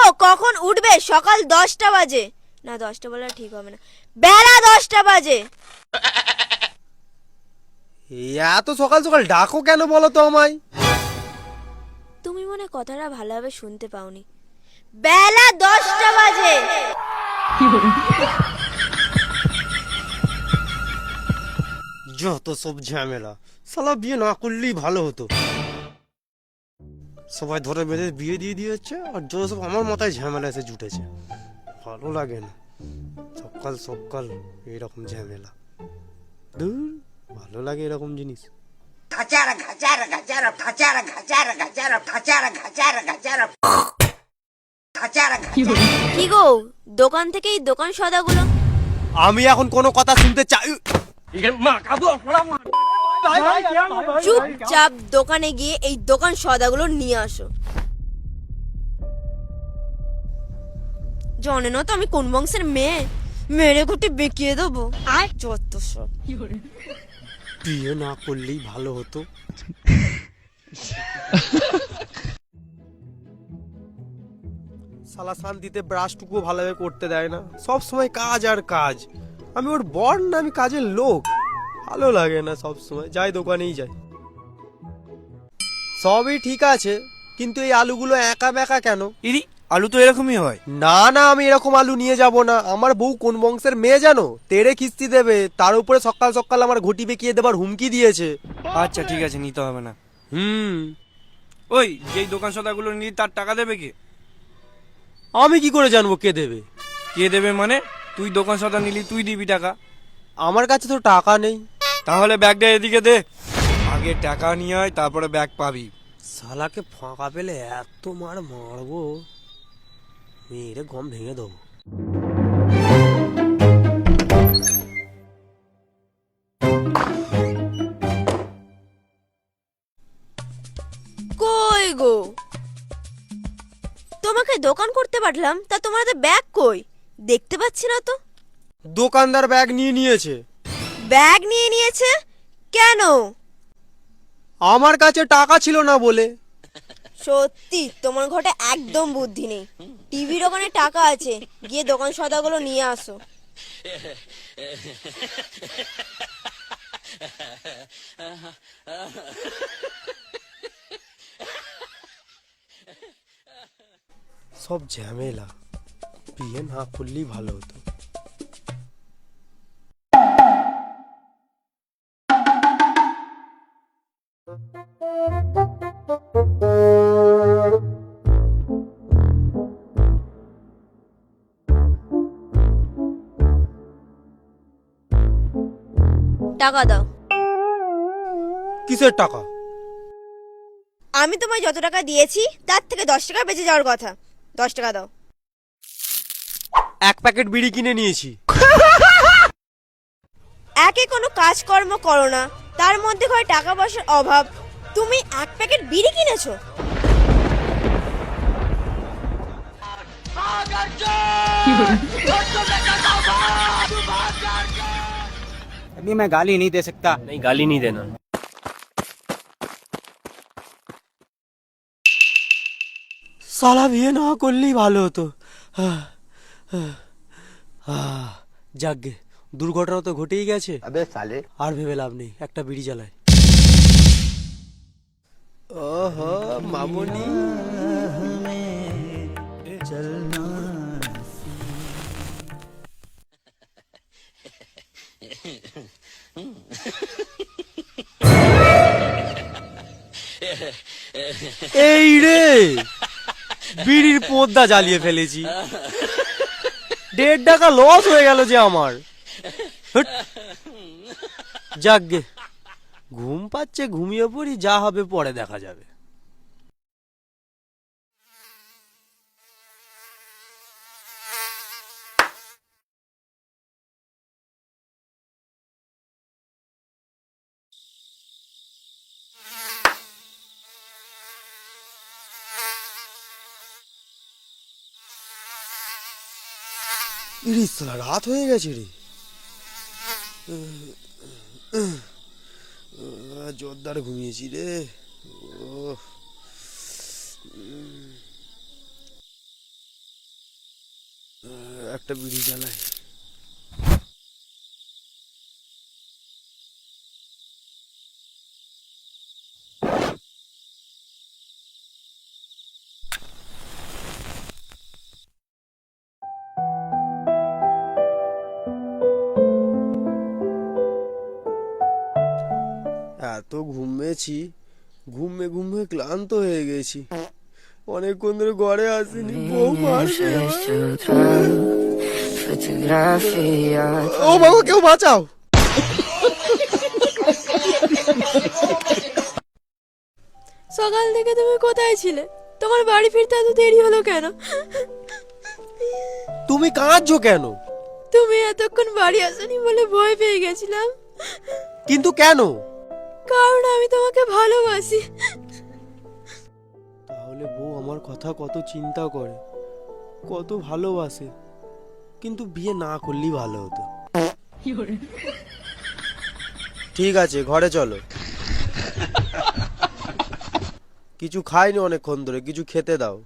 গো কখন উঠবে? সকাল 10টা বাজে। না 10টা বলা ঠিক হবে না, বেলা 10টা বাজে। এত সকাল সকাল ডাকো কেন বলো তো আমায়? তুমি মনে কথাটা ভালোভাবে শুনতে পাওনি। বেলা 10টা বাজে। যত সব ঝামেলা, শালা বিয়ে না করলেই ভালো হতো। সবাই ধরে বেঁধে বিয়ে দিয়ে দিয়েছে, আর যত সব আমার মাথায় ঝামেলা এসে জুটেছে। ভালো লাগে না সকাল সকাল এরকম ঝামেলা। ধুর, ভালো লাগে এরকম জিনিস। কি গো, দোকান থেকে এই দোকান সদাগুলো? আমি এখন কোনো কথা শুনতে চাই? চুপচাপ দোকানে গিয়ে এই দোকান সদাগুলো নিয়ে আসো। জানে না তো আমি কোন বংশের মেয়ে, মেরে ঘুটে বেঁকিয়ে দেবো। আর যত সব। বিয়ে না করলেই ভালো হতো। শালা শান্তিতে ব্রাশটুকু ভালোভাবে করতে দেয় না, সব সময় কাজ আর কাজ। আমি ওর বর না, আমি কাজের লোক। ভালো লাগে না, সব সময় যাই দোকানেই যাই। সবই ঠিক আছে, কিন্তু এই আলুগুলো একা বেঁকা কেন? ইরি, আলু তো এরকমই হয়। না না, আমি এরকম আলু নিয়ে যাব না। আমার বউ কোন বংশের মেয়ে জানো? তেড়ে কিস্তি দেবে, তার উপরে সকাল সকাল আমার ঘটি বেঁকিয়ে দেবার হুমকি দিয়েছে। আচ্ছা ঠিক আছে, নিতে হবে না। হুম। ওই যেই দোকান সদাগুলো নিয়ে তার টাকা দেবে কে? আমি কি করে জানবো কে দেবে? কে দেবে মানে? তুই দোকান সদা নিলি, তুই দিবি টাকা। আমার কাছে তো টাকা নেই। তাহলে ব্যাগটা এদিকে দে, আগে টাকা নিয়ে আয়, তারপরে ব্যাগ পাবি। শালাকে ফাঁকা পেলে এত মার মারবো, মেরে গম ভেঙে দেবো। কই গো, তোমাকে দোকান করতে পাঠালাম, তা তোমার তো ব্যাগ কই? দেখতে পাচ্ছি না তো। দোকানদার ব্যাগ নিয়ে নিয়েছে। ব্যাগ নিয়ে নিয়েছে কেন? আমার কাছে টাকা ছিল না বলে। সত্যি তোমার ঘটে একদম বুদ্ধি নেই। টিভির ওখানে টাকা আছে, গিয়ে দোকান সদাগুলো নিয়ে আসো। সব ঝামেলা, বিয়ে না করলেই ভালো হতো। টাকা দাও। কিসের টাকা? আমি তোমায় যত টাকা দিয়েছি তার থেকে 10 টাকা বেঁচে যাওয়ার কথা। 10 টাকা দাও। এক প্যাকেট বিড়ি কিনে নিয়েছি। একে কোনো কাজকর্ম করো না, তার মধ্যে হয় টাকা পয়সার অভাব, তুমি 1 প্যাকেট বিড়ি কিনেছো? अभी मैं गाली नहीं दे सकता। नहीं, गाली नहीं देना। শালা বিয়ে না করলেই ভালো হতো। যাকগে, দুর্ঘটনা তো ঘটেই গেছে। अबे साले। আর ভেবে লাভ নেই, একটা বিড়ি জ্বালায়। ওহো মামুনি, এই রে, বিড়ির পর্দা জ্বালিয়ে ফেলেছি। 1.5 টাকা লস হয়ে গেল যে আমার। হুট। যাকগে, ঘুম পাচ্ছে, ঘুমিয়ে পড়ি, যা হবে পরে দেখা যাবে। ইরিস, রাত হয়ে গেছে রে। জোরদার ঘুমিয়েছি রে। একটা বিড়ি জ্বালাই। এত ঘুমিয়েছি, ঘুমে ক্লান্ত হয়ে গেছি। অনেকক্ষণ ধরে ঘরে আসিনি, বউ মারবে আমায়। ও বাবা, কেউ বাঁচাও। সকাল থেকে তুমি কোথায় ছিলে? তোমার বাড়ি ফিরতে এত দেরি হলো কেন? তুমি কাঁদছো কেন? তুমি এতক্ষণ বাড়ি আসনি বলে ভয় পেয়ে গেছিলাম। কিন্তু কেন? কারণ আমি তোমাকে ভালোবাসি। তাহলে বউ আমার কথা কত চিন্তা করে, কত ভালোবাসে, কিন্তু বিয়ে না করলেই ভালো হতো। ঠিক আছে, ঘরে চলো। কিছু খাইনি অনেকক্ষণ ধরে, কিছু খেতে দাও।